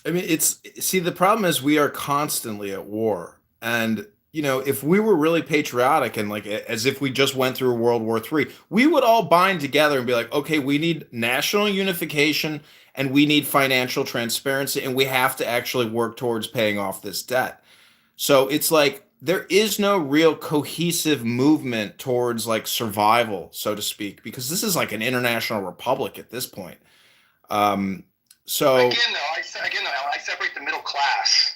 I mean, see, the problem is we are constantly at war. And, if we were really patriotic and like as if we just went through World War III, we would all bind together and be like, okay, we need national unification and we need financial transparency and we have to actually work towards paying off this debt. So it's like there is no real cohesive movement towards like survival, so to speak, because this is like an international republic at this point. Um, so I separate the middle class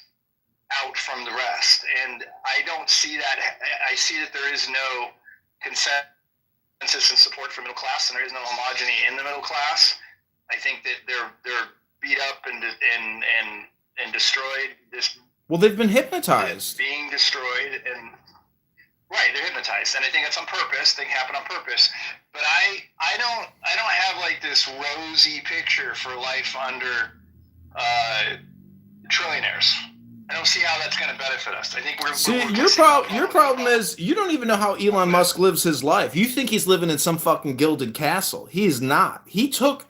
out from the rest, and I don't see that. I see that there is no consensus and support for middle class, and there is no homogeneity in the middle class. I think that they're beat up and destroyed. Well, they've been hypnotized. Being destroyed, and right, they're hypnotized, and I think that's on purpose. They happen on purpose. But I don't have like this rosy picture for life under trillionaires. I don't see how that's going to benefit us. I think Your problem is you don't even know how Elon Musk lives his life. You think he's living in some fucking gilded castle. He is not. He took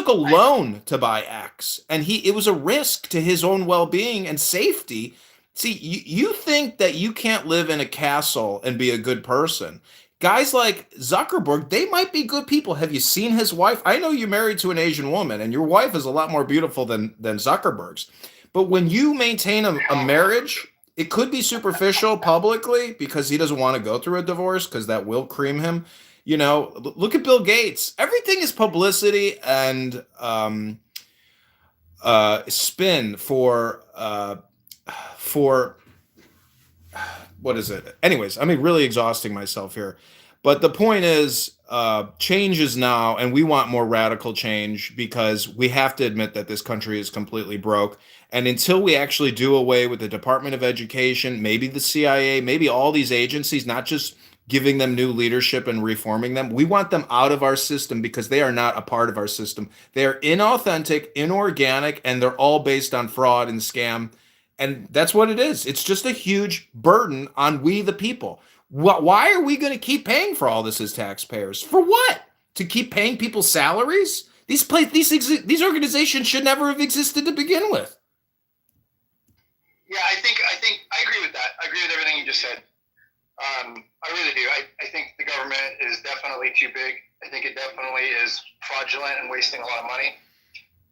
a loan to buy X, and it was a risk to his own well-being and safety. See, you think that you can't live in a castle and be a good person. Guys like Zuckerberg, they might be good people. Have you seen his wife? I know you're married to an Asian woman, and your wife is a lot more beautiful than Zuckerberg's. But when you maintain a marriage, it could be superficial publicly because he doesn't want to go through a divorce because that will cream him. Look at Bill Gates. Everything is publicity and spin for what is it? Anyways, I mean, really exhausting myself here. But the point is, change is now, and we want more radical change because we have to admit that this country is completely broke. And until we actually do away with the Department of Education, maybe the CIA, maybe all these agencies, not just giving them new leadership and reforming them, we want them out of our system because they are not a part of our system. They are inauthentic, inorganic, and they're all based on fraud and scam. And that's what it is. It's just a huge burden on we the people. Why are we going to keep paying for all this as taxpayers? For what? To keep paying people salaries? These organizations should never have existed to begin with. Yeah, I think I agree with that. I agree with everything you just said. I really do. I think the government is definitely too big. I think it definitely is fraudulent and wasting a lot of money.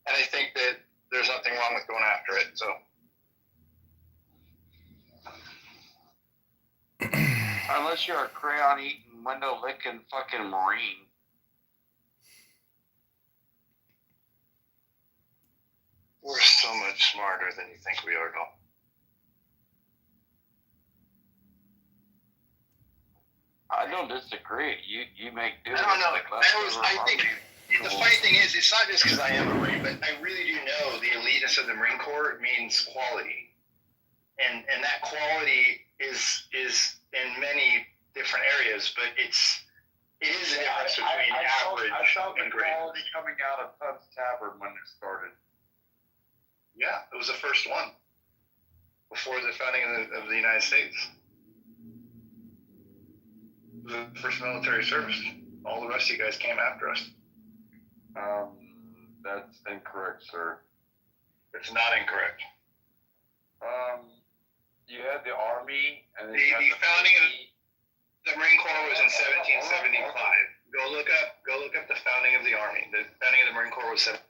And I think that there's nothing wrong with going after it. So. Unless you're a crayon eating, window licking fucking Marine. We're so much smarter than you think we are, though. I don't disagree. You make do. I don't know. I think the funny thing is, it's not just because I am a Marine, but I really do know the eliteness of the Marine Corps means quality, and that quality is in many different areas, but it is a difference between average and great. I saw the quality coming out of Pub's Tavern when it started. Yeah, it was the first one before the founding of the United States. The first military service. All the rest of you guys came after us. That's incorrect, sir. It's not incorrect. You had the Army, and the founding of the Marine Corps was in 1775. Go look up the founding of the Army. The founding of the Marine Corps was 1775.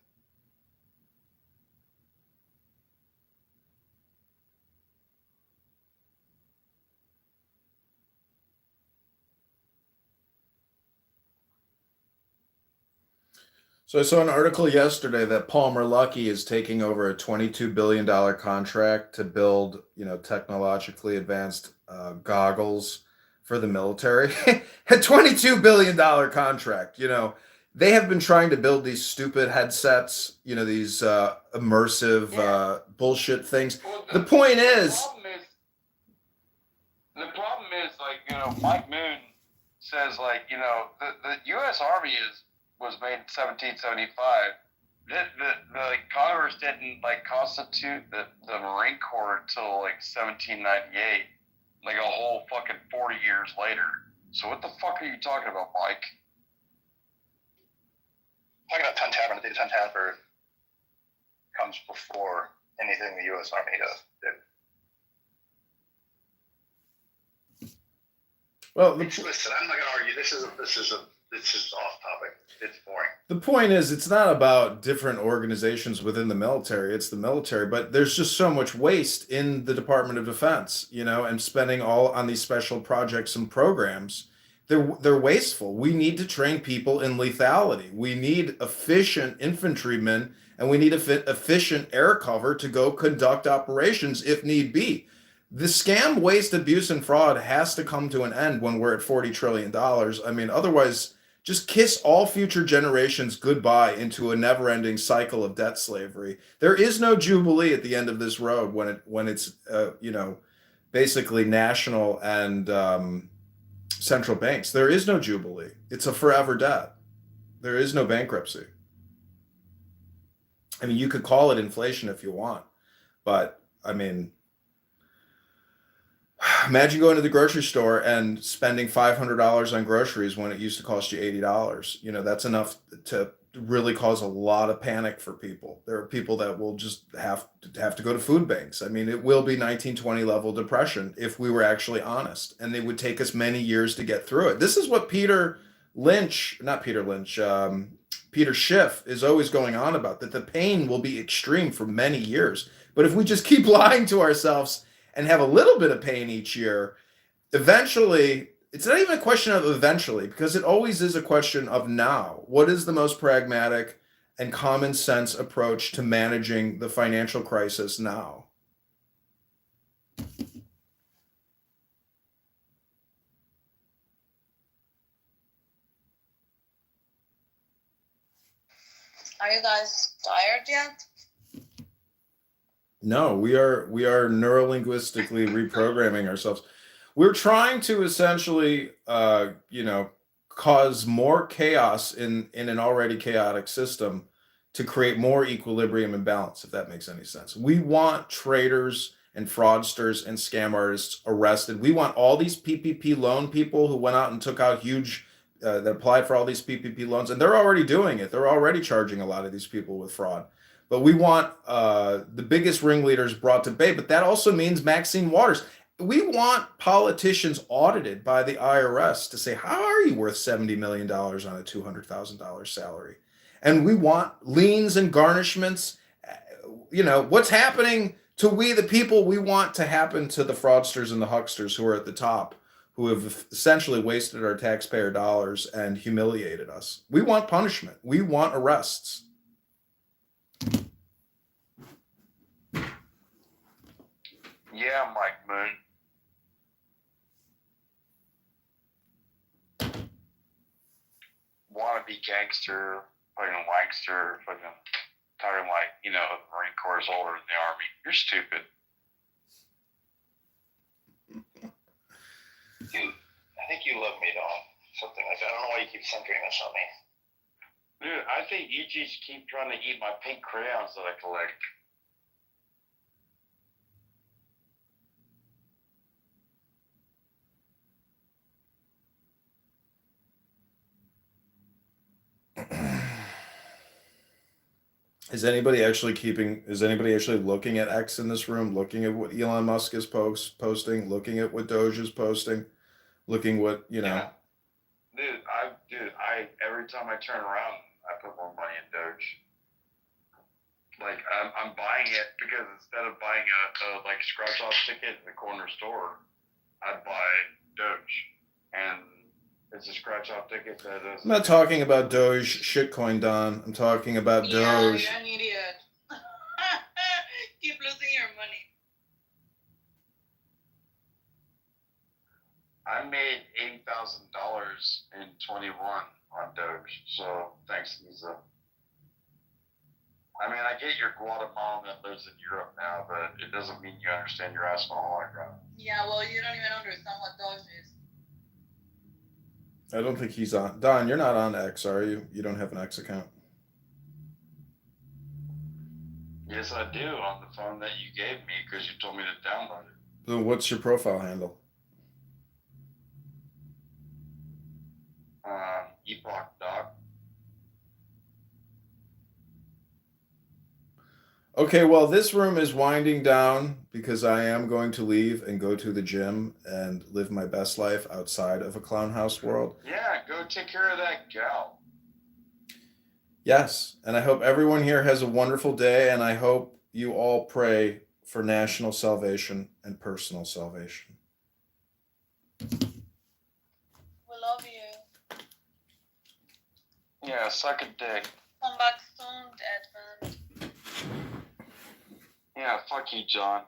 So I saw an article yesterday that Palmer Luckey is taking over a $22 billion contract to build, technologically advanced goggles for the military. A $22 billion contract, They have been trying to build these stupid headsets, these immersive bullshit things. The point is, the problem is, Mike Moon says, the U.S. Army was made in 1775. The Congress didn't constitute the Marine Corps until 1798, a whole fucking 40 years later. So what the fuck are you talking about, Mike? Talking about Ton Tavern. I think Ton Tavern comes before anything the U.S. Army did. Well, listen, I'm not going to argue. This is off topic. It's boring. The point is, it's not about different organizations within the military. It's the military, but there's just so much waste in the Department of Defense, and spending all on these special projects and programs. They're wasteful. We need to train people in lethality. We need efficient infantrymen, and we need efficient air cover to go conduct operations if need be. The scam, waste, abuse, and fraud has to come to an end when we're at $40 trillion. I mean, otherwise, just kiss all future generations goodbye into a never-ending cycle of debt slavery. There is no jubilee at the end of this road when it's basically national and central banks. There is no jubilee. It's a forever debt. There is no bankruptcy. I mean, you could call it inflation if you want, but I mean, imagine going to the grocery store and spending $500 on groceries when it used to cost you $80. That's enough to really cause a lot of panic for people. There are people that will just have to go to food banks. I mean, it will be 1920 level depression if we were actually honest, and it would take us many years to get through it. This is what Peter Schiff is always going on about, that the pain will be extreme for many years. But if we just keep lying to ourselves and have a little bit of pain each year, eventually, it's not even a question of eventually, because it always is a question of now. What is the most pragmatic and common sense approach to managing the financial crisis now? Are you guys tired yet? No, we are neurolinguistically reprogramming ourselves. We're trying to essentially, cause more chaos in an already chaotic system to create more equilibrium and balance, if that makes any sense. We want traitors and fraudsters and scam artists arrested. We want all these PPP loan people who went out and took out that applied for all these PPP loans, and they're already doing it. They're already charging a lot of these people with fraud. But we want the biggest ringleaders brought to bay. But that also means Maxine Waters. We want politicians audited by the IRS to say, how are you worth $70 million on a $200,000 salary? And we want liens and garnishments. What's happening to we the people? We want to happen to the fraudsters and the hucksters who are at the top, who have essentially wasted our taxpayer dollars and humiliated us. We want punishment. We want arrests. Yeah, Mike Moon. Wannabe gangster, fucking wankster, fucking talking like, the Marine Corps is older than the Army. You're stupid. Dude, I think you love me, Don. Something like that. I don't know why you keep centering this on me. Dude, I think you just keep trying to eat my pink crayons that I collect. Is anybody actually looking at X in this room, looking at what Elon Musk is posting, looking at what Doge is posting, looking what, Yeah. Dude, every time I turn around, I put more money in Doge. Like, I'm buying it because instead of buying a scratch-off ticket in the corner store, I'd buy Doge. And it's a scratch-off ticket that is... I'm not talking about Doge shitcoin, Don. I'm talking about Doge. Yeah, you're an idiot. Keep losing your money. I made $80,000 in 21 on Doge, so thanks, Lisa. I mean, I get you're Guatemalan that lives in Europe now, but it doesn't mean you understand your asshole. Yeah, well, you don't even understand what Doge is. I don't think he's on. Don, you're not on X, are you? You don't have an X account. Yes, I do, on the phone that you gave me because you told me to download it. Then what's your profile handle? Epoch Doc. Okay, well, this room is winding down because I am going to leave and go to the gym and live my best life outside of a clown house world. Yeah, go take care of that gal. Yes, and I hope everyone here has a wonderful day, and I hope you all pray for national salvation and personal salvation. We love you. Yeah, suck a dick. Come back soon, Edmund. Yeah, fuck you, John.